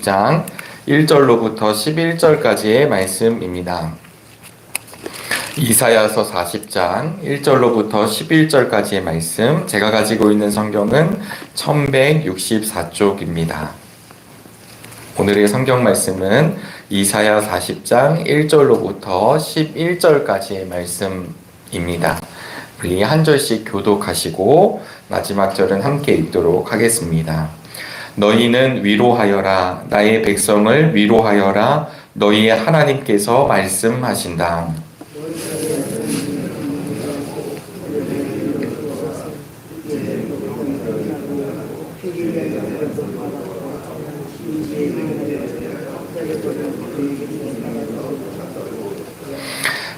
40장 1절로부터 11절까지의 말씀입니다. 이사야서 40장 1절로부터 11절까지의 말씀, 제가 가지고 있는 성경은 1164쪽입니다. 오늘의 성경 말씀은 이사야 40장 1절로부터 11절까지의 말씀입니다. 우리 한 절씩 교독하시고 마지막 절은 함께 읽도록 하겠습니다. 너희는 위로하여라, 나의 백성을 위로하여라, 너희의 하나님께서 말씀하신다.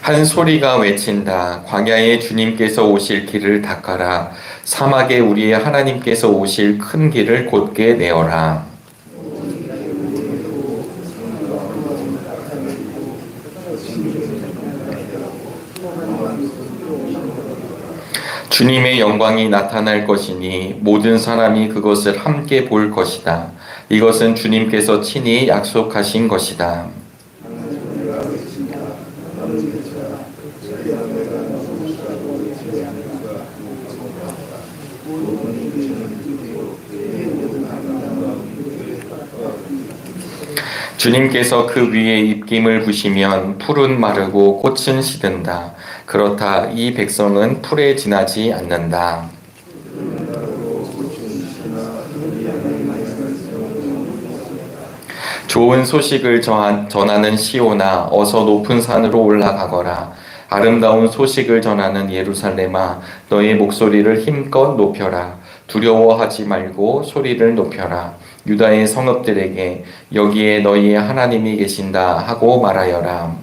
한 소리가 외친다. 광야에 주님께서 오실 길을 닦아라. 사막에 우리의 하나님께서 오실 큰 길을 곧게 내어라. 주님의 영광이 나타날 것이니 모든 사람이 그것을 함께 볼 것이다. 이것은 주님께서 친히 약속하신 것이다. 주님께서 그 위에 입김을 부시면 풀은 마르고 꽃은 시든다. 그렇다 이 백성은 풀에 지나지 않는다. 좋은 소식을 전하는 시온아, 어서 높은 산으로 올라가거라. 아름다운 소식을 전하는 예루살렘아, 너의 목소리를 힘껏 높여라. 두려워하지 말고 소리를 높여라. 유다의 성읍들에게 여기에 너희의 하나님이 계신다 하고 말하여라.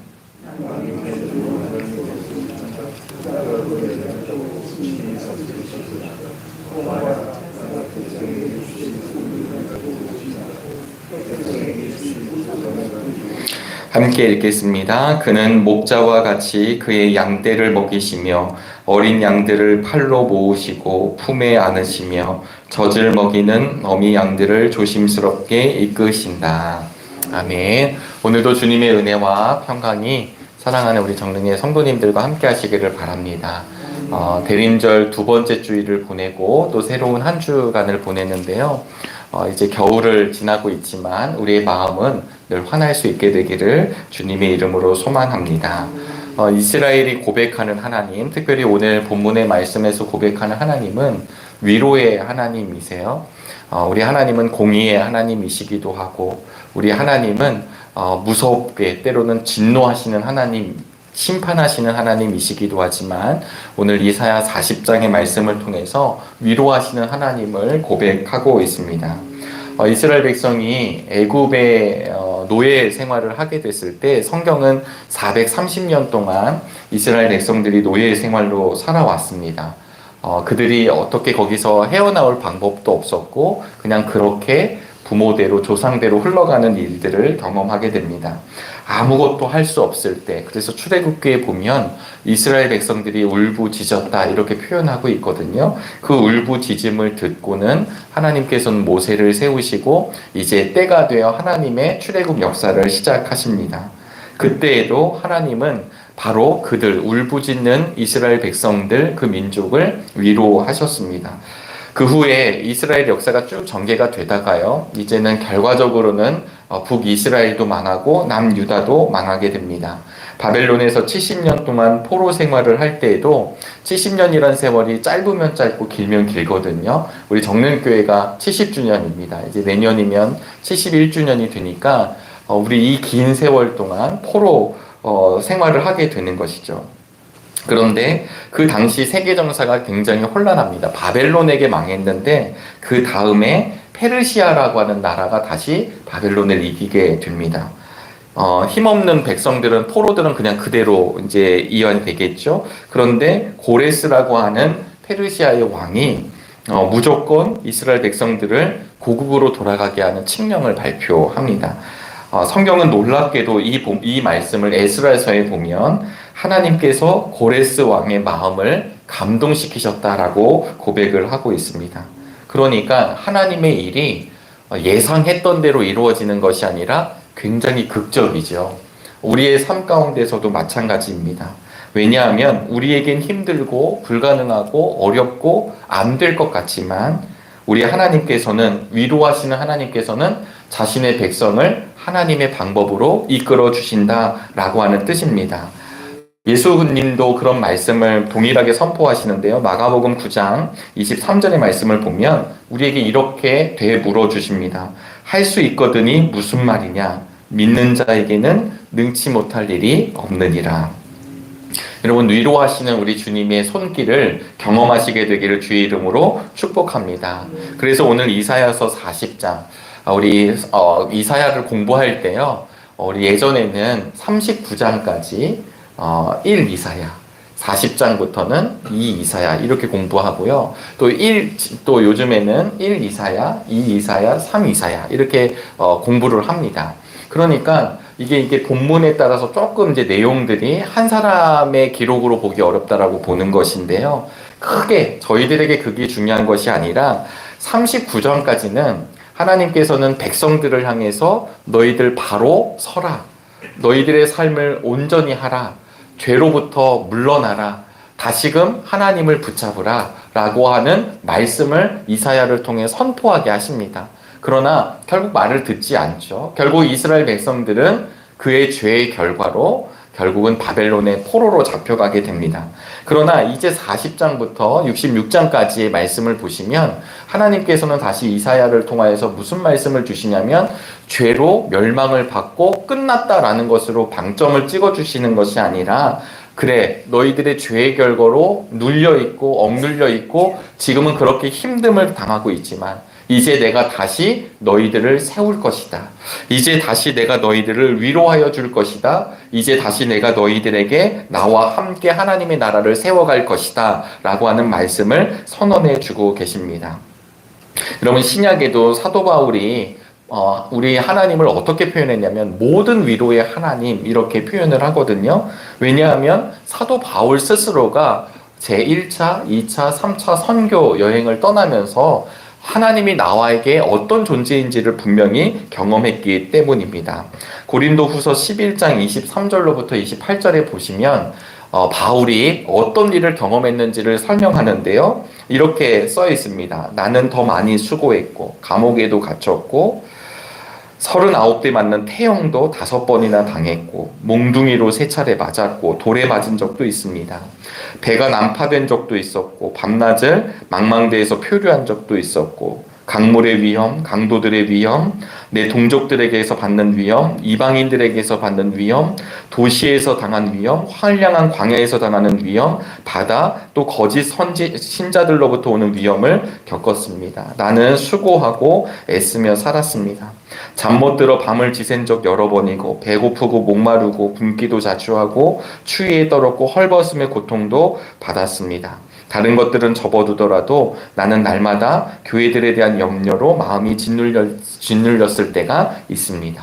함께 읽겠습니다. 그는 목자와 같이 그의 양떼를 먹이시며 어린 양들을 팔로 모으시고 품에 안으시며 젖을 먹이는 어미 양들을 조심스럽게 이끄신다. 아멘. 오늘도 주님의 은혜와 평강이 사랑하는 우리 정릉의 성도님들과 함께 하시기를 바랍니다. 대림절 두 번째 주일을 보내고 또 새로운 한 주간을 보냈는데요. 이제 겨울을 지나고 있지만 우리의 마음은 늘 환할 수 있게 되기를 주님의 이름으로 소망합니다. 이스라엘이 고백하는 하나님, 특별히 오늘 본문의 말씀에서 고백하는 하나님은 위로의 하나님이세요. 우리 하나님은 공의의 하나님이시기도 하고 우리 하나님은 무섭게 때로는 진노하시는 하나님, 심판하시는 하나님이시기도 하지만 오늘 이사야 40장의 말씀을 통해서 위로하시는 하나님을 고백하고 있습니다. 이스라엘 백성이 애굽의 노예 생활을 하게 됐을 때 성경은 430년 동안 이스라엘 백성들이 노예 생활로 살아왔습니다. 그들이 어떻게 거기서 헤어나올 방법도 없었고 그냥 그렇게 부모대로 조상대로 흘러가는 일들을 경험하게 됩니다. 아무것도 할 수 없을 때, 그래서 출애굽기에 보면 이스라엘 백성들이 울부짖었다 이렇게 표현하고 있거든요. 그 울부짖음을 듣고는 하나님께서는 모세를 세우시고 이제 때가 되어 하나님의 출애굽 역사를 시작하십니다. 그때에도 하나님은 바로 그들 울부짖는 이스라엘 백성들 그 민족을 위로하셨습니다. 그 후에 이스라엘 역사가 쭉 전개가 되다가요, 이제는 결과적으로는 북이스라엘도 망하고 남유다도 망하게 됩니다. 바벨론에서 70년 동안 포로 생활을 할 때에도 70년이란 세월이 짧으면 짧고 길면 길거든요. 우리 정릉교회가 70주년입니다. 이제 내년이면 71주년이 되니까 우리 이 긴 세월 동안 포로 생활을 하게 되는 것이죠. 그런데 그 당시 세계 정사가 굉장히 혼란합니다. 바벨론에게 망했는데 그 다음에 페르시아라고 하는 나라가 다시 바벨론을 이기게 됩니다. 힘없는 백성들은, 포로들은 그냥 그대로 이제 이완이 되겠죠. 그런데 고레스라고 하는 페르시아의 왕이 무조건 이스라엘 백성들을 고국으로 돌아가게 하는 칙령을 발표합니다. 성경은 놀랍게도 이 말씀을 에스라서에 보면 하나님께서 고레스 왕의 마음을 감동시키셨다라고 고백을 하고 있습니다. 그러니까 하나님의 일이 예상했던 대로 이루어지는 것이 아니라 굉장히 극적이죠. 우리의 삶 가운데서도 마찬가지입니다. 왜냐하면 우리에겐 힘들고 불가능하고 어렵고 안 될 것 같지만 우리 하나님께서는, 위로하시는 하나님께서는 자신의 백성을 하나님의 방법으로 이끌어 주신다라고 하는 뜻입니다. 예수님도 그런 말씀을 동일하게 선포하시는데요. 마가복음 9장 23절의 말씀을 보면 우리에게 이렇게 되물어 주십니다. 할 수 있거든이 무슨 말이냐? 믿는 자에게는 능치 못할 일이 없느니라. 여러분, 위로하시는 우리 주님의 손길을 경험하시게 되기를 주의 이름으로 축복합니다. 그래서 오늘 이사야서 40장, 우리 이사야를 공부할 때요, 우리 예전에는 39장까지 1 이사야, 40장부터는 2 이사야 이렇게 공부하고요. 또 요즘에는 1 이사야, 2 이사야, 3 이사야 이렇게 공부를 합니다. 그러니까 이게 본문에 따라서 조금 이제 내용들이 한 사람의 기록으로 보기 어렵다라고 보는 것인데요. 크게 저희들에게 그게 중요한 것이 아니라 39장까지는 하나님께서는 백성들을 향해서 너희들 바로 서라. 너희들의 삶을 온전히 하라. 죄로부터 물러나라. 다시금 하나님을 붙잡으라. 라고 하는 말씀을 이사야를 통해 선포하게 하십니다. 그러나 결국 말을 듣지 않죠. 결국 이스라엘 백성들은 그의 죄의 결과로 결국은 바벨론의 포로로 잡혀가게 됩니다. 그러나 이제 40장부터 66장까지의 말씀을 보시면 하나님께서는 다시 이사야를 통하여서 무슨 말씀을 주시냐면 죄로 멸망을 받고 끝났다라는 것으로 방점을 찍어주시는 것이 아니라 그래, 너희들의 죄의 결과로 눌려있고 억눌려있고 지금은 그렇게 힘듦을 당하고 있지만 이제 내가 다시 너희들을 세울 것이다. 이제 다시 내가 너희들을 위로하여 줄 것이다. 이제 다시 내가 너희들에게 나와 함께 하나님의 나라를 세워갈 것이다. 라고 하는 말씀을 선언해 주고 계십니다. 여러분, 신약에도 사도 바울이 우리 하나님을 어떻게 표현했냐면 모든 위로의 하나님 이렇게 표현을 하거든요. 왜냐하면 사도 바울 스스로가 제1차, 2차, 3차 선교 여행을 떠나면서 하나님이 나와에게 어떤 존재인지를 분명히 경험했기 때문입니다. 고린도후서 11장 23절로부터 28절에 보시면 바울이 어떤 일을 경험했는지를 설명하는데요. 이렇게 써 있습니다. 나는 더 많이 수고했고 감옥에도 갇혔고 39대 맞는 태형도 5번이나 당했고 몽둥이로 3차례 맞았고 돌에 맞은 적도 있습니다. 배가 난파된 적도 있었고 밤낮을 망망대해서 표류한 적도 있었고 강물의 위험, 강도들의 위험, 내 동족들에게서 받는 위험, 이방인들에게서 받는 위험, 도시에서 당한 위험, 황량한 광야에서 당하는 위험, 바다, 또 거짓 신자들로부터 오는 위험을 겪었습니다. 나는 수고하고 애쓰며 살았습니다. 잠 못 들어 밤을 지샌 적 여러 번이고 배고프고 목마르고 굶기도 자주하고 추위에 떨었고 헐벗음의 고통도 받았습니다. 다른 것들은 접어두더라도 나는 날마다 교회들에 대한 염려로 마음이 짓눌렸을 때가 있습니다.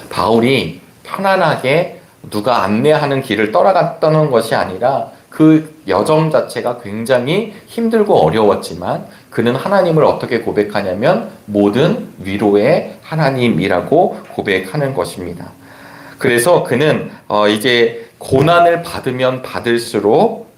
바울이 편안하게 누가 안내하는 길을 떠나갔다는 것이 아니라 그 여정 자체가 굉장히 힘들고 어려웠지만 그는 하나님을 어떻게 고백하냐면 모든 위로의 하나님이라고 고백하는 것입니다. 그래서 그는 이제 고난을 받으면 받을수록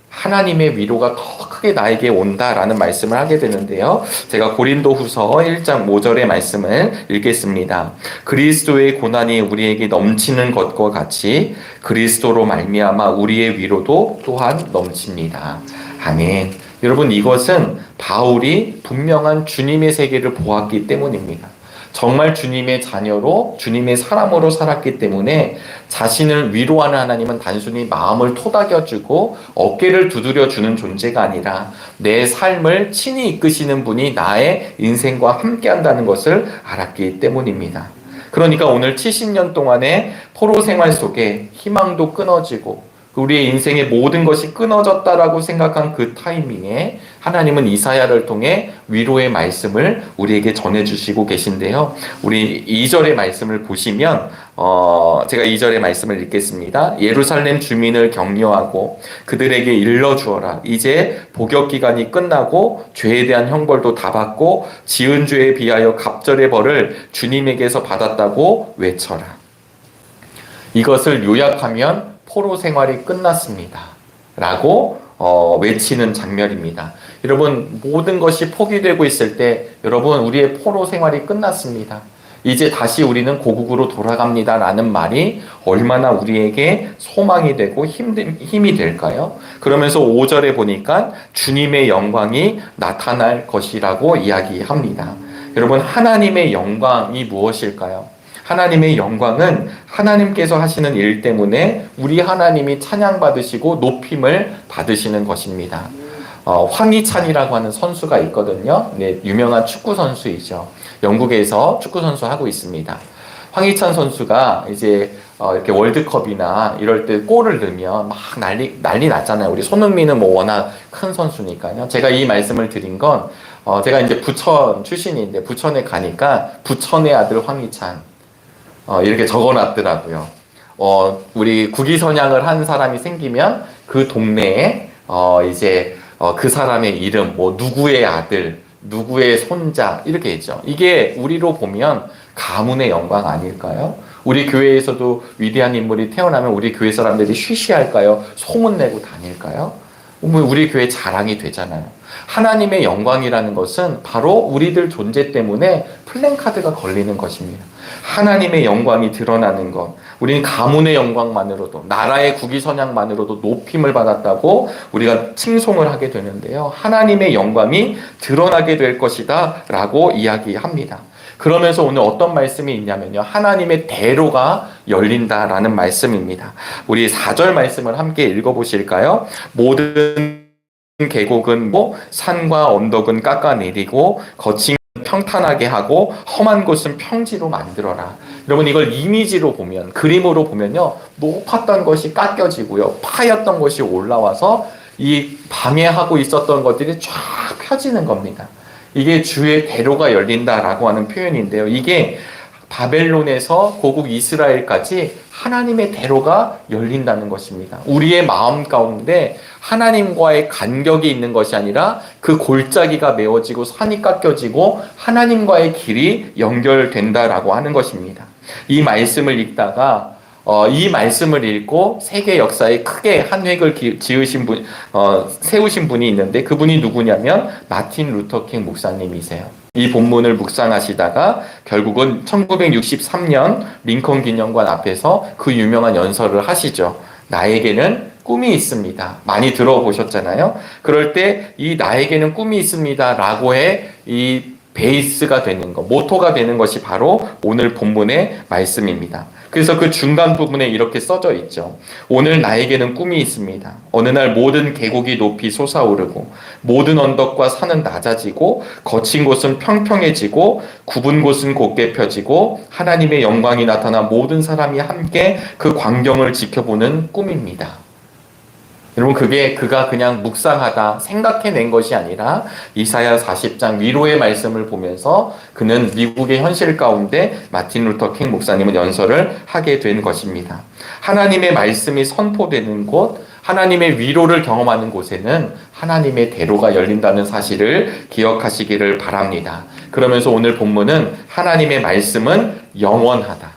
하나님의 위로가 더 크게 나에게 온다라는 말씀을 하게 되는데요. 제가 고린도후서 1장 5절의 말씀을 읽겠습니다. 그리스도의 고난이 우리에게 넘치는 것과 같이 그리스도로 말미암아 우리의 위로도 또한 넘칩니다. 아멘. 여러분, 이것은 바울이 분명한 주님의 세계를 보았기 때문입니다. 정말 주님의 자녀로 주님의 사람으로 살았기 때문에 자신을 위로하는 하나님은 단순히 마음을 토닥여주고 어깨를 두드려주는 존재가 아니라 내 삶을 친히 이끄시는 분이 나의 인생과 함께한다는 것을 알았기 때문입니다. 그러니까 오늘 70년 동안의 포로 생활 속에 희망도 끊어지고 우리의 인생의 모든 것이 끊어졌다라고 생각한 그 타이밍에 하나님은 이사야를 통해 위로의 말씀을 우리에게 전해주시고 계신데요. 우리 2절의 말씀을 보시면 제가 2절의 말씀을 읽겠습니다. 예루살렘 주민을 격려하고 그들에게 일러주어라. 이제 복역 기간이 끝나고 죄에 대한 형벌도 다 받고 지은 죄에 비하여 갑절의 벌을 주님에게서 받았다고 외쳐라. 이것을 요약하면 포로 생활이 끝났습니다. 라고 외치는 장면입니다. 여러분, 모든 것이 포기되고 있을 때 여러분, 우리의 포로 생활이 끝났습니다. 이제 다시 우리는 고국으로 돌아갑니다. 라는 말이 얼마나 우리에게 소망이 되고 힘이 될까요? 그러면서 5절에 보니까 주님의 영광이 나타날 것이라고 이야기합니다. 여러분, 하나님의 영광이 무엇일까요? 하나님의 영광은 하나님께서 하시는 일 때문에 우리 하나님이 찬양받으시고 높임을 받으시는 것입니다. 황희찬이라고 하는 선수가 있거든요. 네, 유명한 축구 선수이죠. 영국에서 축구 선수 하고 있습니다. 황희찬 선수가 이제 이렇게 월드컵이나 이럴 때 골을 넣으면 막 난리 났잖아요. 우리 손흥민은 뭐 워낙 큰 선수니까요. 제가 이 말씀을 드린 건 제가 이제 부천 출신인데 부천에 가니까 부천의 아들 황희찬 이렇게 적어놨더라고요. 우리 국위선양을 한 사람이 생기면 그 동네에 이제 그 사람의 이름, 뭐 누구의 아들, 누구의 손자 이렇게 있죠. 이게 우리로 보면 가문의 영광 아닐까요? 우리 교회에서도 위대한 인물이 태어나면 우리 교회 사람들이 쉬쉬할까요? 소문내고 다닐까요? 우리 교회 자랑이 되잖아요. 하나님의 영광이라는 것은 바로 우리들 존재 때문에 플랜카드가 걸리는 것입니다. 하나님의 영광이 드러나는 것, 우리는 가문의 영광만으로도 나라의 국위선양만으로도 높임을 받았다고 우리가 칭송을 하게 되는데요. 하나님의 영광이 드러나게 될 것이다 라고 이야기합니다. 그러면서 오늘 어떤 말씀이 있냐면요. 하나님의 대로가 열린다라는 말씀입니다. 우리 4절 말씀을 함께 읽어보실까요? 모든 계곡은 산과 언덕은 깎아내리고 거친 평탄하게 하고 험한 곳은 평지로 만들어라. 여러분, 이걸 이미지로 보면, 그림으로 보면요, 높았던 것이 깎여지고요, 파였던 것이 올라와서 이 방해하고 있었던 것들이 쫙 펴지는 겁니다. 이게 주의 대로가 열린다라고 하는 표현인데요. 이게 바벨론에서 고국 이스라엘까지 하나님의 대로가 열린다는 것입니다. 우리의 마음 가운데 하나님과의 간격이 있는 것이 아니라 그 골짜기가 메워지고 산이 깎여지고 하나님과의 길이 연결된다라고 하는 것입니다. 이 말씀을 읽다가 이 말씀을 읽고 세계 역사에 크게 한 획을 세우신 분이 있는데 그분이 누구냐면 마틴 루터킹 목사님이세요. 이 본문을 묵상하시다가 결국은 1963년 링컨 기념관 앞에서 그 유명한 연설을 하시죠. 나에게는 꿈이 있습니다. 많이 들어보셨잖아요. 그럴 때 이 나에게는 꿈이 있습니다 라고 이 베이스가 되는 것, 모토가 되는 것이 바로 오늘 본문의 말씀입니다. 그래서 그 중간 부분에 이렇게 써져 있죠. 오늘 나에게는 꿈이 있습니다. 어느 날 모든 계곡이 높이 솟아오르고 모든 언덕과 산은 낮아지고 거친 곳은 평평해지고 굽은 곳은 곧게 펴지고 하나님의 영광이 나타나 모든 사람이 함께 그 광경을 지켜보는 꿈입니다. 여러분, 그가 그냥 묵상하다 생각해낸 것이 아니라 이사야 40장 위로의 말씀을 보면서 그는 미국의 현실 가운데 마틴 루터 킹 목사님은 연설을 하게 된 것입니다. 하나님의 말씀이 선포되는 곳, 하나님의 위로를 경험하는 곳에는 하나님의 대로가 열린다는 사실을 기억하시기를 바랍니다. 그러면서 오늘 본문은 하나님의 말씀은 영원하다.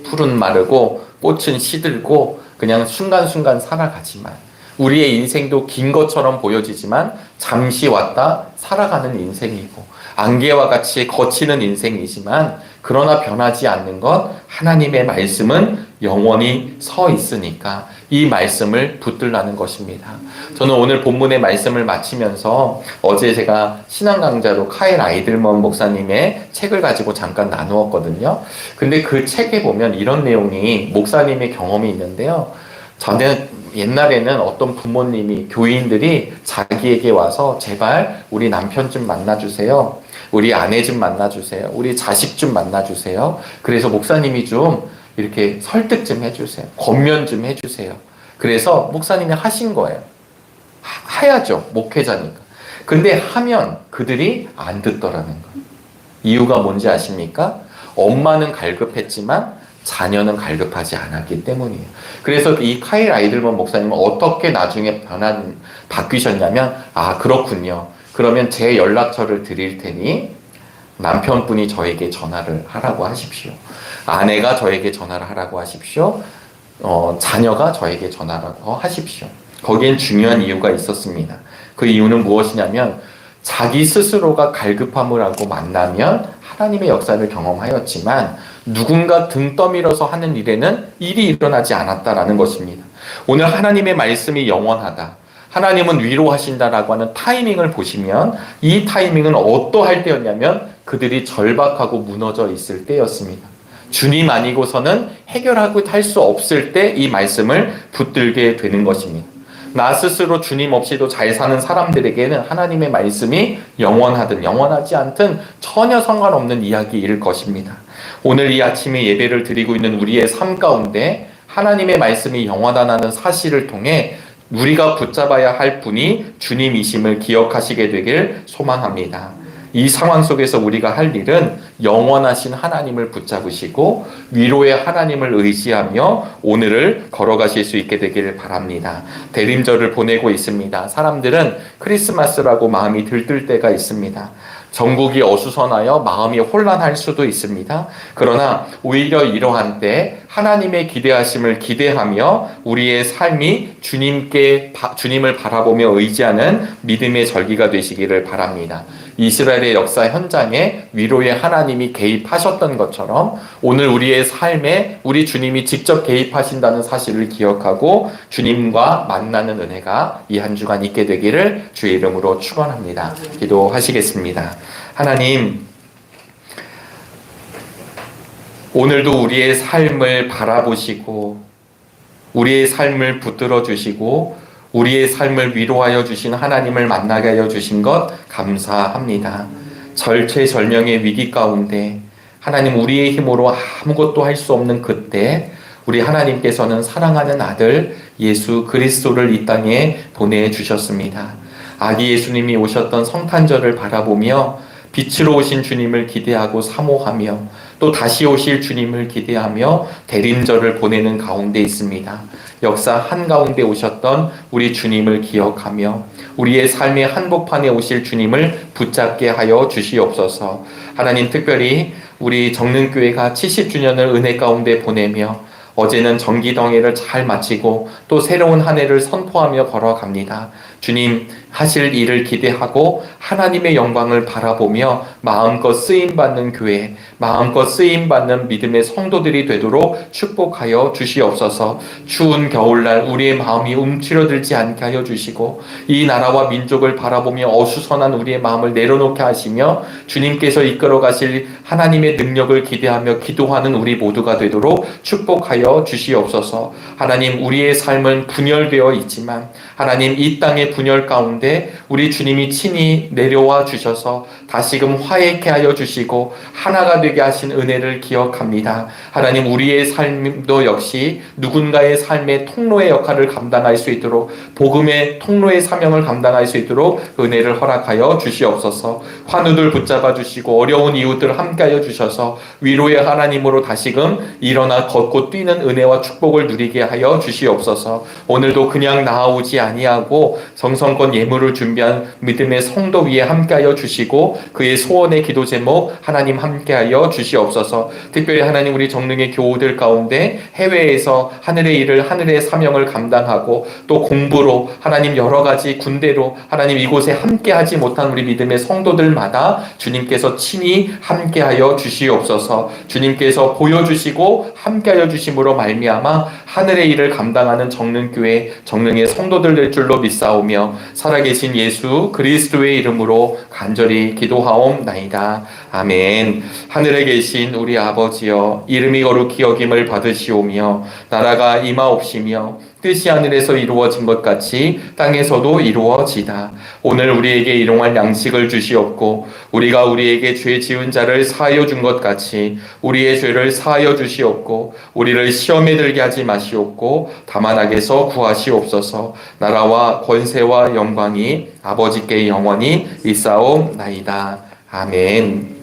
풀은 마르고 꽃은 시들고 그냥 순간순간 살아가지만 우리의 인생도 긴 것처럼 보여지지만 잠시 왔다 살아가는 인생이고 안개와 같이 거치는 인생이지만 그러나 변하지 않는 것 하나님의 말씀은 영원히 서 있으니까 이 말씀을 붙들라는 것입니다. 저는 오늘 본문의 말씀을 마치면서 어제 제가 신앙 강좌로 카일 아이들먼 목사님의 책을 가지고 잠깐 나누었거든요. 근데 그 책에 보면 이런 내용이 목사님의 경험이 있는데요. 저는 옛날에는 어떤 부모님이 교인들이 자기에게 와서 제발 우리 남편 좀 만나주세요. 우리 아내 좀 만나주세요. 우리 자식 좀 만나주세요. 그래서 목사님이 좀 이렇게 설득 좀 해주세요. 권면 좀 해주세요. 그래서 목사님이 하신 거예요. 해야죠. 목회자니까. 근데 하면 그들이 안 듣더라는 거예요. 이유가 뭔지 아십니까? 엄마는 갈급했지만 자녀는 갈급하지 않았기 때문이에요. 그래서 이 카일 아이들본 목사님은 어떻게 나중에 바뀌셨냐면, 아, 그렇군요. 그러면 제 연락처를 드릴 테니 남편분이 저에게 전화를 하라고 하십시오. 아내가 저에게 전화를 하라고 하십시오. 자녀가 저에게 전화를 하십시오. 거기엔 중요한 이유가 있었습니다. 그 이유는 무엇이냐면 자기 스스로가 갈급함을 하고 만나면 하나님의 역사를 경험하였지만 누군가 등 떠밀어서 하는 일에는 일이 일어나지 않았다라는 것입니다. 오늘 하나님의 말씀이 영원하다. 하나님은 위로하신다라고 하는 타이밍을 보시면 이 타이밍은 어떠할 때였냐면 그들이 절박하고 무너져 있을 때였습니다. 주님 아니고서는 해결하고 할 수 없을 때 이 말씀을 붙들게 되는 것입니다. 나 스스로 주님 없이도 잘 사는 사람들에게는 하나님의 말씀이 영원하든 영원하지 않든 전혀 상관없는 이야기일 것입니다. 오늘 이 아침에 예배를 드리고 있는 우리의 삶 가운데 하나님의 말씀이 영원하다는 사실을 통해 우리가 붙잡아야 할 분이 주님이심을 기억하시게 되길 소망합니다. 이 상황 속에서 우리가 할 일은 영원하신 하나님을 붙잡으시고 위로의 하나님을 의지하며 오늘을 걸어가실 수 있게 되기를 바랍니다. 대림절을 보내고 있습니다. 사람들은 크리스마스라고 마음이 들뜰 때가 있습니다. 전국이 어수선하여 마음이 혼란할 수도 있습니다. 그러나 오히려 이러한 때 하나님의 기대하심을 기대하며 우리의 삶이 주님을 바라보며 의지하는 믿음의 절기가 되시기를 바랍니다. 이스라엘의 역사 현장에 위로의 하나님이 개입하셨던 것처럼 오늘 우리의 삶에 우리 주님이 직접 개입하신다는 사실을 기억하고 주님과 만나는 은혜가 이 한 주간 있게 되기를 주의 이름으로 축원합니다. 기도하시겠습니다. 하나님, 오늘도 우리의 삶을 바라보시고 우리의 삶을 붙들어 주시고 우리의 삶을 위로하여 주신 하나님을 만나게 하여 주신 것 감사합니다. 절체절명의 위기 가운데 하나님 우리의 힘으로 아무것도 할 수 없는 그때 우리 하나님께서는 사랑하는 아들 예수 그리스도를 이 땅에 보내주셨습니다. 아기 예수님이 오셨던 성탄절을 바라보며 빛으로 오신 주님을 기대하고 사모하며 또 다시 오실 주님을 기대하며 대림절을 보내는 가운데 있습니다. 역사 한가운데 오셨던 우리 주님을 기억하며 우리의 삶의 한복판에 오실 주님을 붙잡게 하여 주시옵소서. 하나님, 특별히 우리 정릉교회가 70주년을 은혜 가운데 보내며 어제는 정기덩이를 잘 마치고 또 새로운 한 해를 선포하며 걸어갑니다. 주님 하실 일을 기대하고 하나님의 영광을 바라보며 마음껏 쓰임받는 교회, 마음껏 쓰임받는 믿음의 성도들이 되도록 축복하여 주시옵소서. 추운 겨울날 우리의 마음이 움츠러들지 않게 하여 주시고 이 나라와 민족을 바라보며 어수선한 우리의 마음을 내려놓게 하시며 주님께서 이끌어 가실 하나님의 능력을 기대하며 기도하는 우리 모두가 되도록 축복하여 주시옵소서. 하나님, 우리의 삶은 분열되어 있지만 하나님 이 땅의 분열 가운데 우리 주님이 친히 내려와 주셔서 다시금 화해케 하여 주시고 하나가 되게 하신 은혜를 기억합니다. 하나님, 우리의 삶도 역시 누군가의 삶의 통로의 역할을 감당할 수 있도록 복음의 통로의 사명을 감당할 수 있도록 은혜를 허락하여 주시옵소서. 환우들 붙잡아 주시고 어려운 이웃들 함께하여 주셔서 위로의 하나님으로 다시금 일어나 걷고 뛰는 은혜와 축복을 누리게 하여 주시옵소서. 오늘도 그냥 나아오지 아니하고 정성껏 예물을 준비한 믿음의 성도 위에 함께하여 주시고 그의 소원의 기도 제목 하나님 함께하여 주시옵소서. 특별히 하나님, 우리 정릉의 교우들 가운데 해외에서 하늘의 일을 하늘의 사명을 감당하고 또 공부로 하나님 여러 가지 군대로 하나님 이곳에 함께하지 못한 우리 믿음의 성도들마다 주님께서 친히 함께하여 주시옵소서. 주님께서 보여주시고 함께하여 주심으로 말미암아 하늘의 일을 감당하는 정릉교회 정릉의 성도들 될 줄로 믿사오며 살아계신 예수 그리스도의 이름으로 간절히 기도하옵나이다. 아멘. 하늘에 계신 우리 아버지여, 이름이 거룩히 여김을 받으시오며 나라가 임하옵시며 뜻이 하늘에서 이루어진 것 같이 땅에서도 이루어지다. 오늘 우리에게 일용할 양식을 주시옵고 우리가 우리에게 죄 지은 자를 사하여 준 것 같이 우리의 죄를 사하여 주시옵고 우리를 시험에 들게 하지 마시옵고 다만 악에서 구하시옵소서. 나라와 권세와 영광이 아버지께 영원히 있사옵나이다. 아멘.